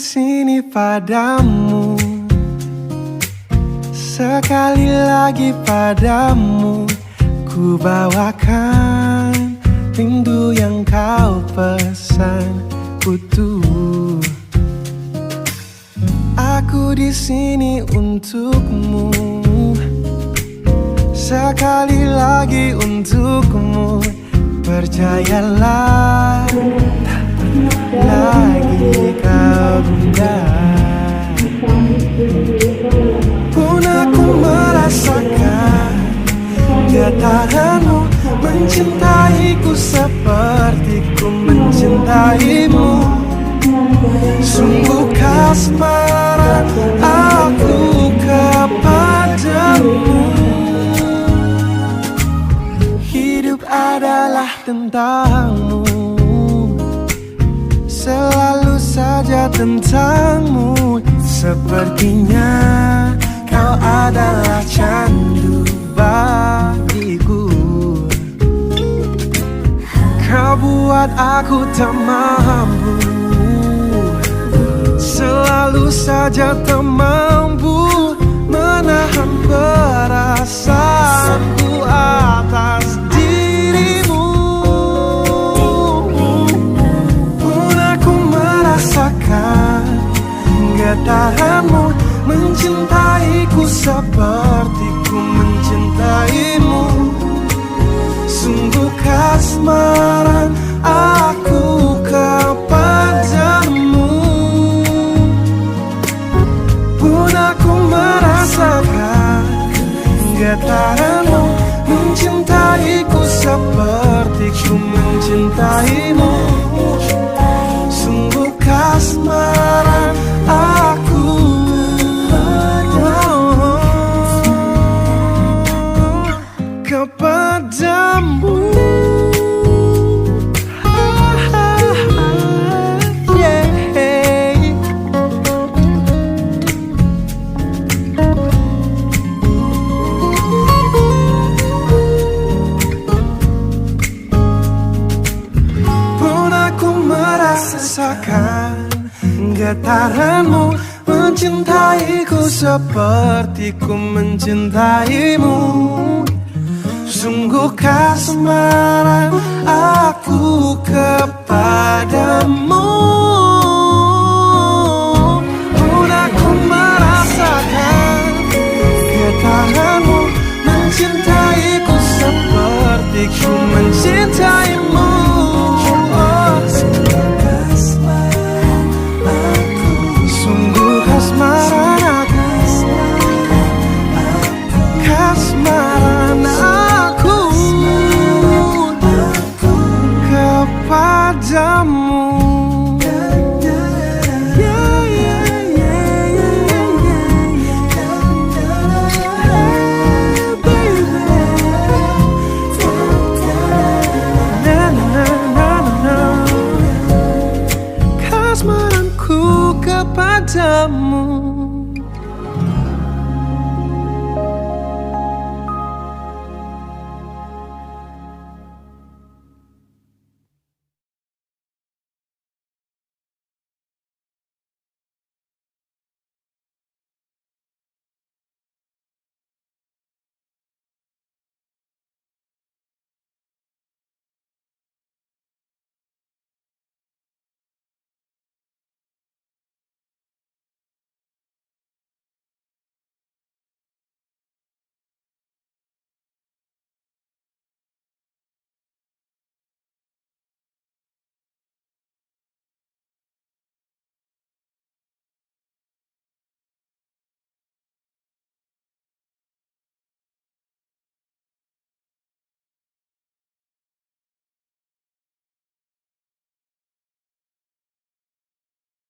sini padamu, sekali lagi padamu ku bawakan rindu yang kau pesan utuh. Aku di sini untukmu, sekali lagi untukmu. Percayalah, tak lagi kau gundah. Pun aku merasakan getaranmu mencintaiku seperti ku mencintaimu. Sungguh kasmaran aku kepadamu. Hidup adalah tentangmu, selalu saja tentangmu. Sepertinya kau adalah candu bagiku. Kau buat aku tak mampu, selalu saja tak mampu menahan perasaanku atas dirimu. Pun aku merasakan getaranmu mencintaiku seperti ku mencintaimu. Sungguh kasmaran aku kepadamu. Pun aku merasakan getaranmu mencintaiku seperti ku mencintaimu. Sungguh kasmaran aku kepadamu. Rasakan getaranmu mencintaiku seperti ku mencintaimu. Sungguh kasmaran aku kepadamu. Pun aku merasakan getaranmu mencintaiku seperti ku mencintaimu. Kasmaranku kepadamu.